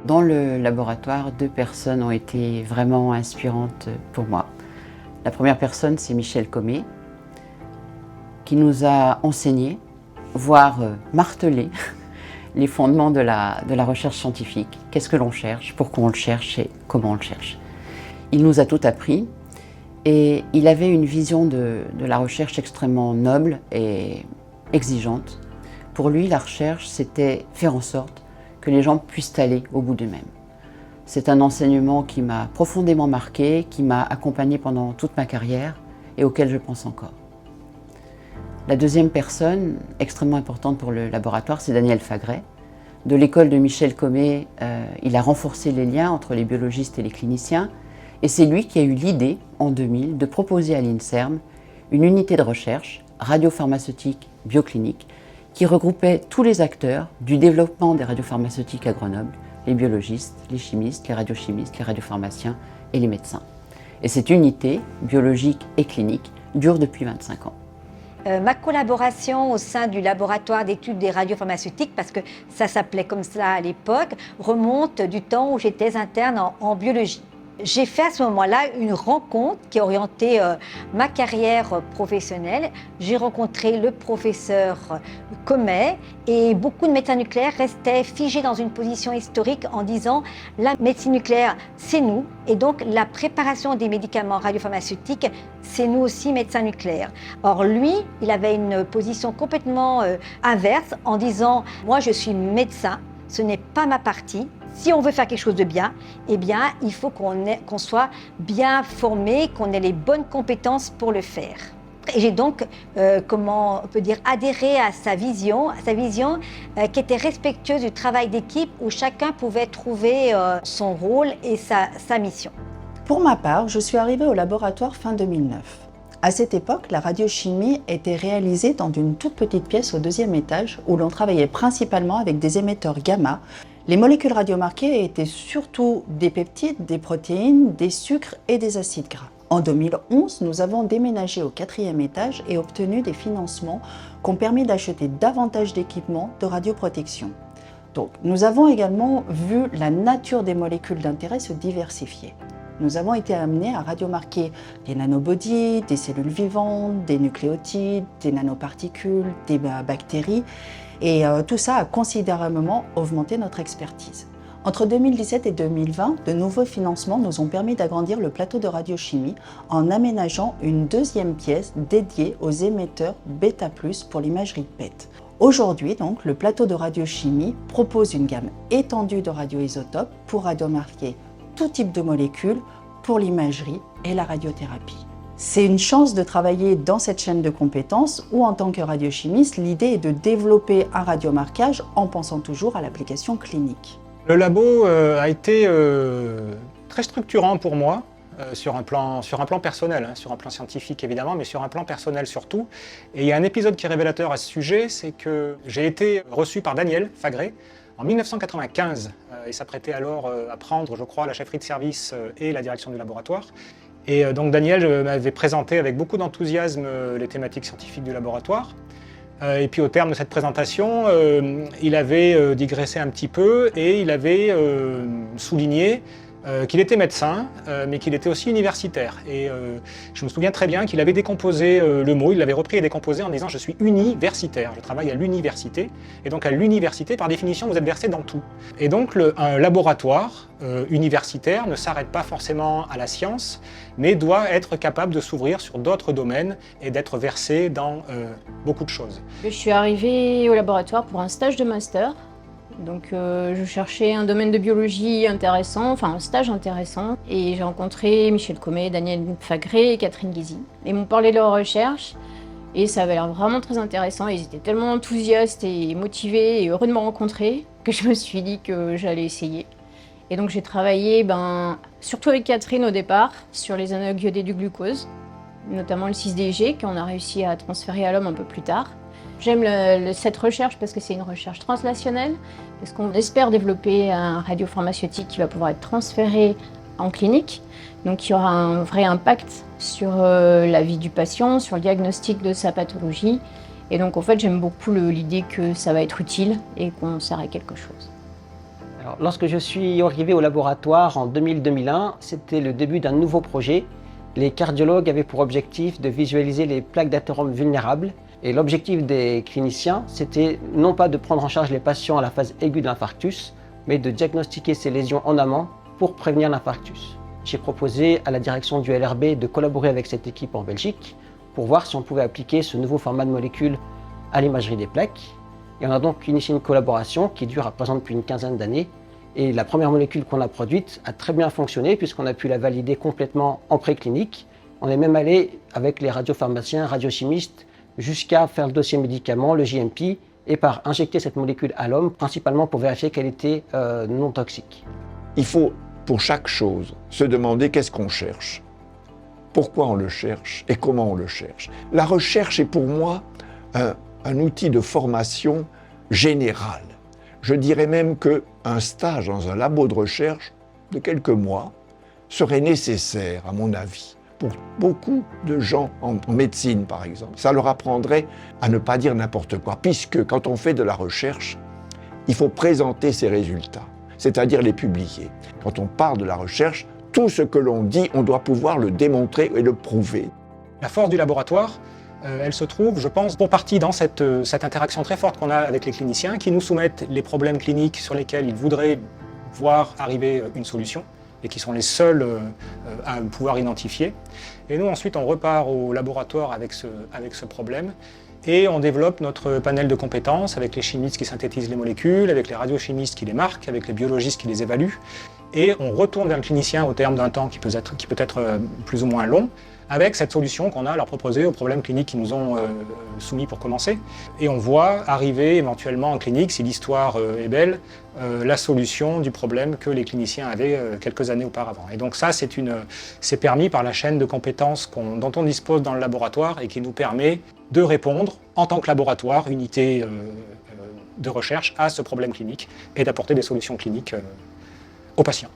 Dans le laboratoire, 2 personnes ont été vraiment inspirantes pour moi. La première personne, c'est Michel Comet, qui nous a enseigné, voire martelé, les fondements de la recherche scientifique. Qu'est-ce que l'on cherche, pourquoi on le cherche et comment on le cherche. Il nous a tout appris et il avait une vision de la recherche extrêmement noble et exigeante. Pour lui, la recherche, c'était faire en sorte que les gens puissent aller au bout d'eux-mêmes. C'est un enseignement qui m'a profondément marqué, qui m'a accompagné pendant toute ma carrière et auquel je pense encore. La deuxième personne, extrêmement importante pour le laboratoire, c'est Daniel Fagret. De l'école de Michel Comet, il a renforcé les liens entre les biologistes et les cliniciens. Et c'est lui qui a eu l'idée, en 2000, de proposer à l'INSERM une unité de recherche radiopharmaceutique bioclinique qui regroupait tous les acteurs du développement des radiopharmaceutiques à Grenoble, les biologistes, les chimistes, les radiochimistes, les radiopharmaciens et les médecins. Et cette unité biologique et clinique dure depuis 25 ans. Ma collaboration au sein du laboratoire d'études des radiopharmaceutiques, parce que ça s'appelait comme ça à l'époque, remonte du temps où j'étais interne en biologie. J'ai fait à ce moment-là une rencontre qui a orienté ma carrière professionnelle. J'ai rencontré le professeur Comet et beaucoup de médecins nucléaires restaient figés dans une position historique en disant la médecine nucléaire, c'est nous, et donc la préparation des médicaments radiopharmaceutiques, c'est nous aussi médecins nucléaires. Or lui, il avait une position complètement inverse en disant moi je suis médecin, ce n'est pas ma partie. Si on veut faire quelque chose de bien, eh bien, il faut qu'on soit bien formé, qu'on ait les bonnes compétences pour le faire. Et j'ai donc, comment on peut dire, adhéré à sa vision qui était respectueuse du travail d'équipe où chacun pouvait trouver son rôle et sa mission. Pour ma part, je suis arrivée au laboratoire fin 2009. À cette époque, la radiochimie était réalisée dans une toute petite pièce au 2e étage où l'on travaillait principalement avec des émetteurs gamma. Les molécules radiomarquées étaient surtout des peptides, des protéines, des sucres et des acides gras. En 2011, nous avons déménagé au 4e étage et obtenu des financements qui ont permis d'acheter davantage d'équipements de radioprotection. Donc, nous avons également vu la nature des molécules d'intérêt se diversifier. Nous avons été amenés à radiomarquer des nanobodies, des cellules vivantes, des nucléotides, des nanoparticules, des bactéries. Et tout ça a considérablement augmenté notre expertise. Entre 2017 et 2020, de nouveaux financements nous ont permis d'agrandir le plateau de radiochimie en aménageant une 2e pièce dédiée aux émetteurs bêta+ pour l'imagerie PET. Aujourd'hui, donc, le plateau de radiochimie propose une gamme étendue de radioisotopes pour radiomarquer tout type de molécules pour l'imagerie et la radiothérapie. C'est une chance de travailler dans cette chaîne de compétences où, en tant que radiochimiste, l'idée est de développer un radiomarquage en pensant toujours à l'application clinique. Le labo a été très structurant pour moi sur un plan personnel, sur un plan scientifique évidemment, mais sur un plan personnel surtout. Et il y a un épisode qui est révélateur à ce sujet, c'est que j'ai été reçu par Daniel Fagret en 1995. Il s'apprêtait alors à prendre, je crois, la chefferie de service et la direction du laboratoire. Et donc Daniel m'avait présenté avec beaucoup d'enthousiasme les thématiques scientifiques du laboratoire. Et puis au terme de cette présentation, il avait digressé un petit peu et il avait souligné qu'il était médecin, mais qu'il était aussi universitaire. Et je me souviens très bien qu'il avait décomposé le mot, il l'avait repris et décomposé en disant « je suis universitaire, je travaille à l'université ». Et donc à l'université, par définition, vous êtes versé dans tout. Et donc un laboratoire universitaire ne s'arrête pas forcément à la science, mais doit être capable de s'ouvrir sur d'autres domaines et d'être versé dans beaucoup de choses. Je suis arrivée au laboratoire pour un stage de master. Donc je cherchais un domaine de biologie intéressant, enfin un stage intéressant, et j'ai rencontré Michel Comet, Daniel Fagret et Catherine Guizy. Ils m'ont parlé de leur recherche et ça avait l'air vraiment très intéressant. Ils étaient tellement enthousiastes et motivés et heureux de me rencontrer que je me suis dit que j'allais essayer. Et donc j'ai travaillé surtout avec Catherine au départ sur les analogues iodés du glucose, notamment le 6-DG qu'on a réussi à transférer à l'homme un peu plus tard. J'aime cette recherche parce que c'est une recherche translationnelle, parce qu'on espère développer un radiopharmaceutique qui va pouvoir être transféré en clinique, donc qui aura un vrai impact sur la vie du patient, sur le diagnostic de sa pathologie. Et donc en fait j'aime beaucoup l'idée que ça va être utile et qu'on sert à quelque chose. Alors, lorsque je suis arrivé au laboratoire en 2000-2001, c'était le début d'un nouveau projet. Les cardiologues avaient pour objectif de visualiser les plaques d'athérome vulnérables. Et l'objectif des cliniciens, c'était non pas de prendre en charge les patients à la phase aiguë de l'infarctus, mais de diagnostiquer ces lésions en amont pour prévenir l'infarctus. J'ai proposé à la direction du LRB de collaborer avec cette équipe en Belgique pour voir si on pouvait appliquer ce nouveau format de molécule à l'imagerie des plaques. Et on a donc initié une collaboration qui dure à présent depuis une quinzaine d'années. Et la première molécule qu'on a produite a très bien fonctionné puisqu'on a pu la valider complètement en préclinique. On est même allé avec les radiopharmaciens, radiochimistes, jusqu'à faire le dossier médicament, le JMP, et par injecter cette molécule à l'homme, principalement pour vérifier qu'elle était non toxique. Il faut, pour chaque chose, se demander qu'est-ce qu'on cherche, pourquoi on le cherche et comment on le cherche. La recherche est pour moi un outil de formation générale. Je dirais même qu'un stage dans un labo de recherche de quelques mois serait nécessaire, à mon avis, pour beaucoup de gens en médecine, par exemple. Ça leur apprendrait à ne pas dire n'importe quoi, puisque quand on fait de la recherche, il faut présenter ses résultats, c'est-à-dire les publier. Quand on parle de la recherche, tout ce que l'on dit, on doit pouvoir le démontrer et le prouver. La force du laboratoire, elle se trouve, je pense, pour partie dans cette interaction très forte qu'on a avec les cliniciens qui nous soumettent les problèmes cliniques sur lesquels ils voudraient voir arriver une solution et qui sont les seuls à pouvoir identifier. Et nous, ensuite, on repart au laboratoire avec ce problème et on développe notre panel de compétences avec les chimistes qui synthétisent les molécules, avec les radiochimistes qui les marquent, avec les biologistes qui les évaluent. Et on retourne vers le clinicien au terme d'un temps qui peut être plus ou moins long, avec cette solution qu'on a à leur proposer aux problèmes cliniques qu'ils nous ont soumis pour commencer. Et on voit arriver éventuellement en clinique, si l'histoire est belle, la solution du problème que les cliniciens avaient quelques années auparavant. Et donc ça, c'est permis par la chaîne de compétences dont on dispose dans le laboratoire et qui nous permet de répondre en tant que laboratoire, unité de recherche, à ce problème clinique et d'apporter des solutions cliniques aux patients.